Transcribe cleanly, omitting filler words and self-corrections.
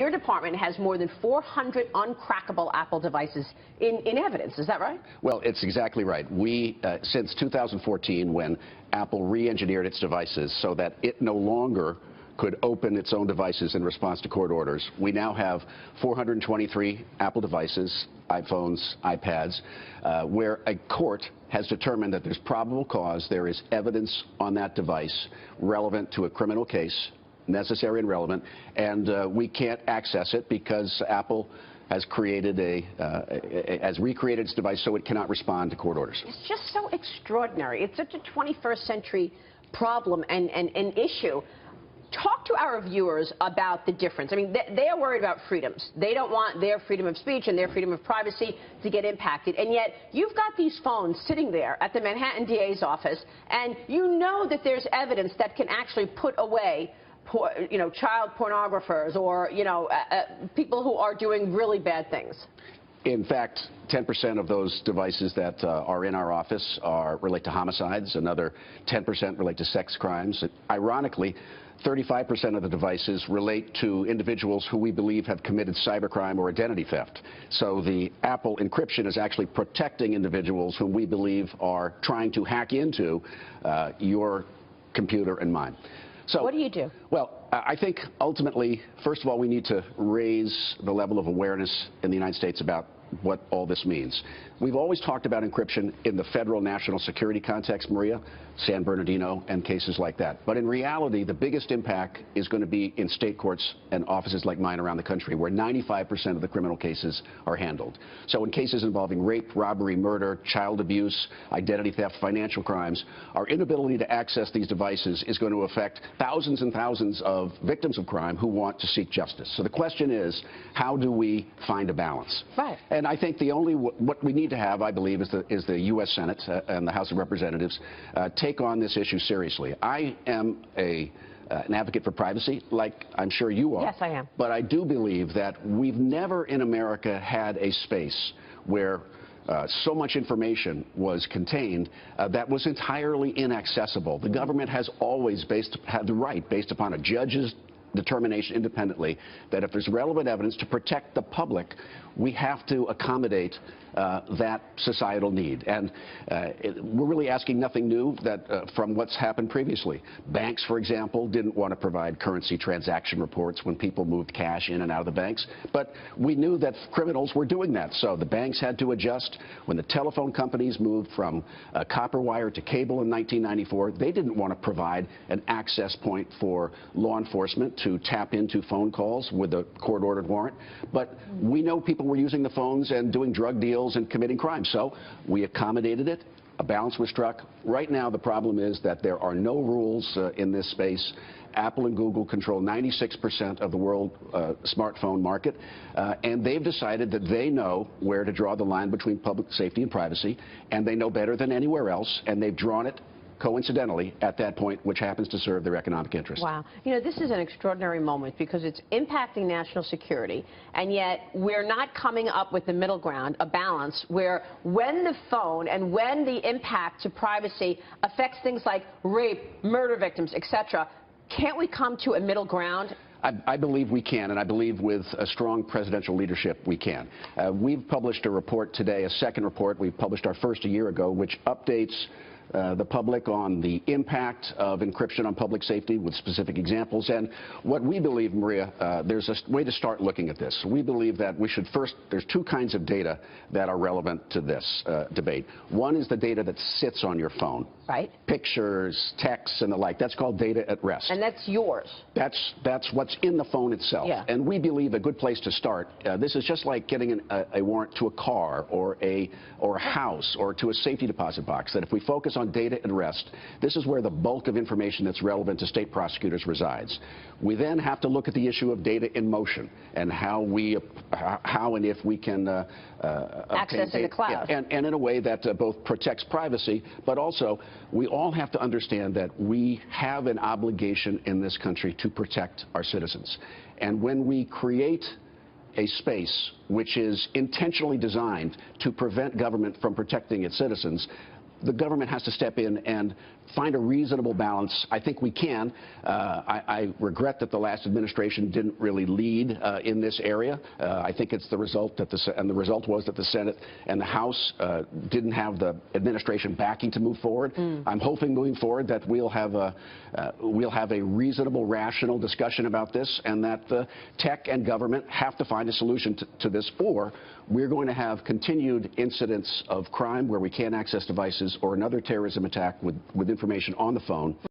Your department has more than 400 uncrackable Apple devices in evidence. Is that right? Well, it's exactly right. We, since 2014, when Apple re-engineered its devices so that it no longer could open its own devices in response to court orders, we now have 423 Apple devices, iPhones, iPads, where a court has determined that there's probable cause, there is evidence on that device relevant to a criminal case, necessary and relevant, and we can't access it because Apple has recreated its device so it cannot respond to court orders. It's just so extraordinary. It's such a 21st century problem and issue. Talk to our viewers about the difference. I mean, they are worried about freedoms. They don't want their freedom of speech and their freedom of privacy to get impacted. And yet, you've got these phones sitting there at the Manhattan DA's office, and you know that there's evidence that can actually put away child pornographers or, people who are doing really bad things. In fact, 10% of those devices that are in our office relate to homicides. Another 10% relate to sex crimes. Ironically, 35% of the devices relate to individuals who we believe have committed cybercrime or identity theft. So the Apple encryption is actually protecting individuals whom we believe are trying to hack into your computer and mine. So, what do you do? Well, I think ultimately, first of all, we need to raise the level of awareness in the United States about what all this means. We've always talked about encryption in the federal national security context, Maria, San Bernardino, and cases like that. But in reality, the biggest impact is going to be in state courts and offices like mine around the country, where 95% of the criminal cases are handled. So in cases involving rape, robbery, murder, child abuse, identity theft, financial crimes, our inability to access these devices is going to affect thousands and thousands of victims of crime who want to seek justice. So the question is, how do we find a balance? Right. And I think what we need to have, I believe, is the U.S. Senate and the House of Representatives take on this issue seriously. I am an advocate for privacy, like I'm sure you are. Yes, I am. But I do believe that we've never in America had a space where so much information was contained that was entirely inaccessible. The government has always had the right, based upon a judge's determination independently, that if there's relevant evidence to protect the public, we have to accommodate that societal need. And we're really asking nothing new from what's happened previously. Banks, for example, didn't want to provide currency transaction reports when people moved cash in and out of the banks. But we knew that criminals were doing that. So the banks had to adjust. When the telephone companies moved from copper wire to cable in 1994, they didn't want to provide an access point for law enforcement to tap into phone calls with a court-ordered warrant. But we know people were using the phones and doing drug deals and committing crimes. So we accommodated it. A balance was struck. Right now, the problem is that there are no rules in this space. Apple and Google control 96% of the world smartphone market, and they've decided that they know where to draw the line between public safety and privacy, and they know better than anywhere else, and they've drawn it coincidentally at that point, which happens to serve their economic interests. Wow. This is an extraordinary moment because it's impacting national security, and yet we're not coming up with the middle ground, a balance, where when the phone and when the impact to privacy affects things like rape, murder victims, etc., can't we come to a middle ground? I believe we can, and I believe with a strong presidential leadership we can. We've published a report today, a second report. We published our first a year ago, which updates the public on the impact of encryption on public safety with specific examples. And what we believe, Maria, there's a way to start looking at this. We believe that we should first, there's two kinds of data that are relevant to this debate. One is the data that sits on your phone. Right. Pictures, texts, and the like. That's called data at rest. And that's yours. That's what's in the phone itself. Yeah. And we believe a good place to start, this is just like getting a warrant to a car or a house or to a safety deposit box, that if we focus on data at rest, this is where the bulk of information that's relevant to state prosecutors resides. We then have to look at the issue of data in motion and how and if we can access in the cloud. Yeah, and in a way that both protects privacy, but also we all have to understand that we have an obligation in this country to protect our citizens. And when we create a space which is intentionally designed to prevent government from protecting its citizens, the government has to step in and find a reasonable balance. I think we can. I regret that the last administration didn't really lead in this area. I think it's the result that the result was that the Senate and the House didn't have the administration backing to move forward. I'm hoping moving forward that we'll have a reasonable, rational discussion about this, and that the tech and government have to find a solution to this, or we're going to have continued incidents of crime where we can't access devices, or another terrorism attack with information on the phone.